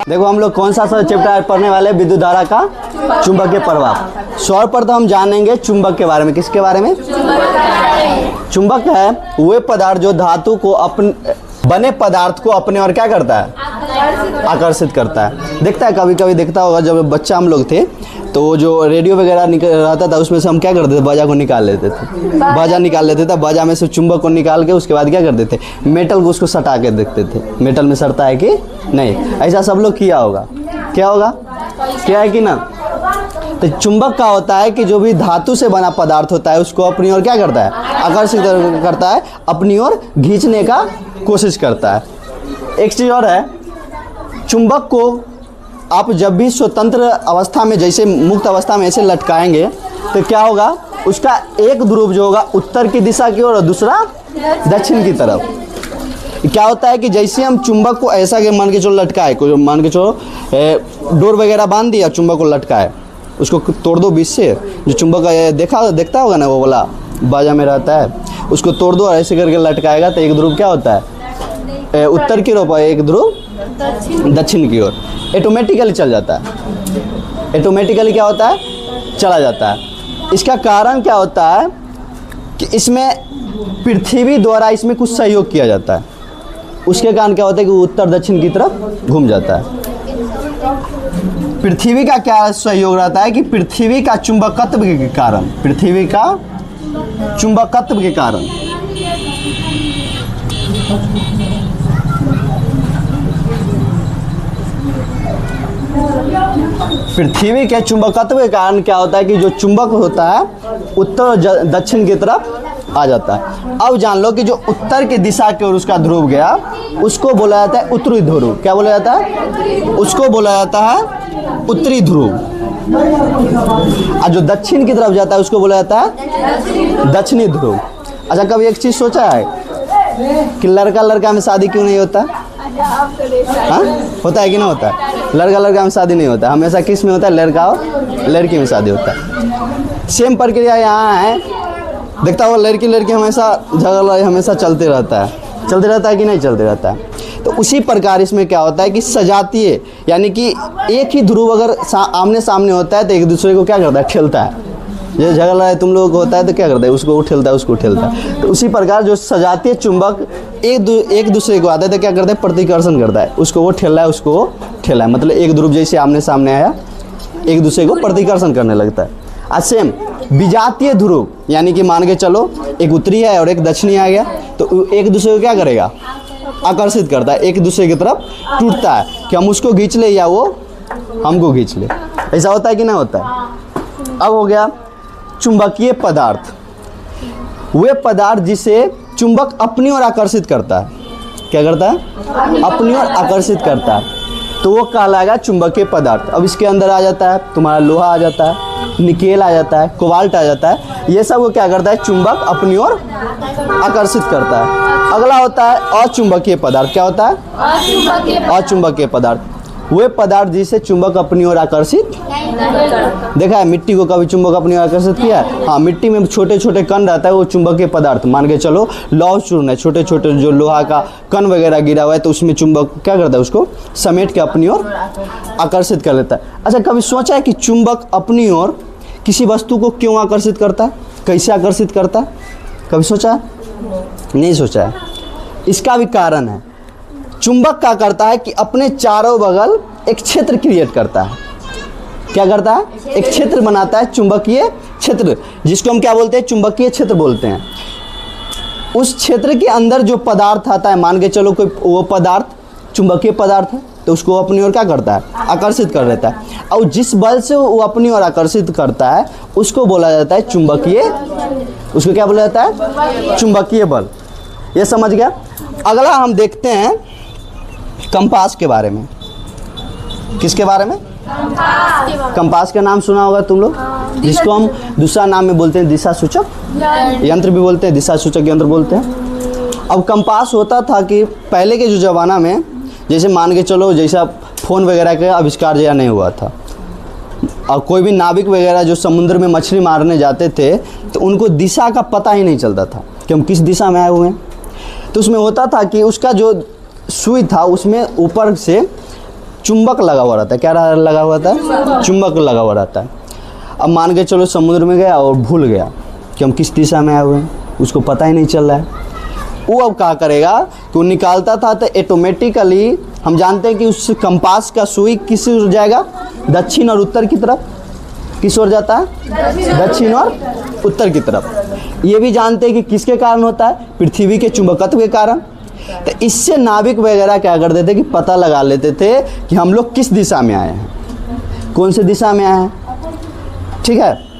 देखो हम लोग कौन सा चैप्टर पढ़ने वाले हैं, विद्युत धारा का चुंबकीय प्रभाव। सर्वप्रथम हम जानेंगे चुंबक के बारे में। किसके बारे में? चुंबक है वे पदार्थ जो धातु को अपने बने पदार्थ को अपने और क्या करता है, आकर्षित करता है। देखता है कभी कभी देखता होगा, जब बच्चा हम लोग थे तो जो रेडियो वगैरह रहता था उसमें से हम क्या करते थे, बाजा को निकाल लेते थे। बाजा निकाल लेते थे, बाजा में से चुंबक को निकाल के उसके बाद क्या करते थे, मेटल को उसको सटा के देखते थे मेटल में सटता है कि नहीं। ऐसा सब लोग किया होगा, क्या होगा, क्या है कि ना। तो चुंबक का होता है कि जो भी धातु से बना पदार्थ होता है उसको अपनी ओर क्या करता है, आकर्षित करता है, अपनी ओर खींचने का कोशिश करता है। एक चीज़ और है, चुंबक को आप जब भी स्वतंत्र अवस्था में, जैसे मुक्त अवस्था में ऐसे लटकाएंगे तो क्या होगा, उसका एक ध्रुव जो होगा उत्तर की दिशा की ओर और दूसरा दक्षिण की तरफ। क्या होता है कि जैसे हम चुंबक को ऐसा के मान के चलो लटकाए, कोई मान के चलो डोर वगैरह बांध दिया, चुंबक को लटकाए, उसको तोड़ दो बीच से। जो चुंबक देखता होगा ना, वो वाला बाजा में रहता है, उसको तोड़ दो और ऐसे करके लटकाएगा तो एक ध्रुव क्या होता है, उत्तर की ओर, एक ध्रुव दक्षिण की ओर ऑटोमेटिकली चल जाता है। ऑटोमेटिकली क्या होता है, चला जाता है। इसका कारण क्या होता है कि इसमें पृथ्वी द्वारा इसमें कुछ सहयोग किया जाता है। उसके कारण क्या होता है कि उत्तर दक्षिण की तरफ घूम जाता है। पृथ्वी का क्या सहयोग रहता है कि पृथ्वी का चुंबकत्व के कारण, पृथ्वी का चुंबकत्व के कारण पृथ्वी के चुंबकत्व के कारण क्या होता है कि जो चुंबक होता है उत्तर और दक्षिण की तरफ आ जाता है। अब जान लो कि जो उत्तर की दिशा की ओर उसका ध्रुव गया उसको बोला जाता है उत्तरी ध्रुव। क्या बोला जाता है? उसको बोला जाता है उत्तरी ध्रुव। और जो दक्षिण की तरफ जाता है उसको बोला जाता है दक्षिणी ध्रुव। अच्छा, कभी एक चीज़ सोचा है कि लड़का लड़का में शादी क्यों नहीं होता? हाँ, होता है कि नहीं होता है? लड़का लड़का में शादी नहीं होता, हमेशा किस में होता है, लड़का और लड़की में शादी होता है। सेम प्रक्रिया यहाँ है, देखता हो लड़की लड़की हमेशा झगड़ा हमेशा चलते रहता है कि नहीं चलते रहता है। तो उसी प्रकार इसमें क्या होता है कि सजातीय, यानी कि एक ही ध्रुव अगर आमने सामने होता है तो एक दूसरे को क्या करता है, ठेलता है। जैसे झगड़ा है तुम लोगों को होता है तो क्या करता है, उसको उठेलता है, उसको उठेलता है। तो उसी प्रकार जो सजातीय चुंबक एक दूसरे को आता है तो क्या करता है, प्रतिकर्षण करता है। उसको वो ठेला है, उसको वो ठेला है, मतलब एक ध्रुव जैसे आमने सामने आया एक दूसरे को प्रतिकर्षण करने लगता है। आज सेम विजातीय ध्रुव, यानी कि मान के चलो एक उत्तरी है और एक दक्षिणी आ गया, तो एक दूसरे को क्या करेगा, आकर्षित करता है, एक दूसरे की तरफ टूटता है कि हम उसको खींच ले या वो हमको खींच ले। ऐसा होता है कि नहीं होता है? अब हो गया चुंबकीय पदार्थ, वे पदार्थ जिसे चुंबक अपनी ओर आकर्षित करता है। क्या करता है? अपनी ओर आकर्षित करता है, तो वो कहलाएगा चुंबकीय पदार्थ। अब इसके अंदर आ जाता है तुम्हारा लोहा आ जाता है, निकेल आ जाता है, कोबाल्ट आ जाता है। ये सब वो क्या करता है, चुंबक अपनी ओर आकर्षित करता है। अगला होता है अचुंबकीय पदार्थ। क्या होता है? अचुंबकीय पदार्थ, वे पदार्थ जिसे चुंबक अपनी ओर आकर्षित, देखा है मिट्टी को कभी चुंबक अपनी ओर आकर्षित किया है? हाँ, मिट्टी में छोटे छोटे कण रहता है, वो चुंबकीय पदार्थ। मान के चलो लौह चूर्ण है, छोटे छोटे जो लोहा का कण वगैरह गिरा हुआ है, तो उसमें चुंबक क्या करता है, उसको समेट के अपनी ओर आकर्षित कर लेता है। अच्छा, कभी सोचा है कि चुंबक अपनी ओर किसी वस्तु को क्यों आकर्षित करता है, कैसे आकर्षित करता है? कभी सोचा है? नहीं सोचा है। इसका भी कारण है। चुंबक क्या करता है कि अपने चारों बगल एक क्षेत्र क्रिएट करता है। क्या करता है? एक क्षेत्र बनाता है, चुंबकीय क्षेत्र, जिसको हम क्या बोलते हैं, चुंबकीय क्षेत्र बोलते हैं। उस क्षेत्र के अंदर जो पदार्थ आता है, मान के चलो कोई वो पदार्थ चुंबकीय पदार्थ है, तो उसको अपनी ओर क्या करता है, आकर्षित कर लेता है। और जिस बल से वो अपनी ओर आकर्षित करता है उसको बोला जाता है चुंबकीय, उसको क्या बोला जाता है, चुंबकीय बल। ये समझ गया। अगला हम देखते हैं कंपास के बारे में। किसके बारे में? कंपास का नाम सुना होगा तुम लोग, जिसको हम दूसरा नाम में बोलते हैं दिशा सूचक यंत्र भी बोलते हैं, दिशा सूचक यंत्र बोलते हैं। अब कंपास होता था कि पहले के जो ज़माना में, जैसे मान के चलो जैसा फ़ोन वगैरह का आविष्कार जैसा नहीं हुआ था, और कोई भी नाविक वगैरह जो समुद्र में मछली मारने जाते थे तो उनको दिशा का पता ही नहीं चलता था कि हम किस दिशा में आए हुए हैं। तो उसमें होता था कि उसका जो सुई था उसमें ऊपर से चुंबक लगा हुआ रहता है। क्या लगा हुआ रहता है? चुंबक लगा हुआ रहता है। अब मान के चलो समुद्र में गया और भूल गया कि हम किस दिशा में आए हुए हैं, उसको पता ही नहीं चल रहा है। वो अब क्या करेगा कि वो निकालता था तो ऑटोमेटिकली हम जानते हैं कि उस कंपास का सुई किस ओर जाएगा? दक्षिण और उत्तर की तरफ। किस ओर जाता है? दक्षिण और उत्तर की तरफ। ये भी जानते हैं कि किसके कारण होता है? पृथ्वी के चुंबकत्व के कारण। तो इससे नाविक वगैरह क्या करते थे कि पता लगा लेते थे कि हम लोग किस दिशा में आए हैं, कौन से दिशा में आए हैं। ठीक है।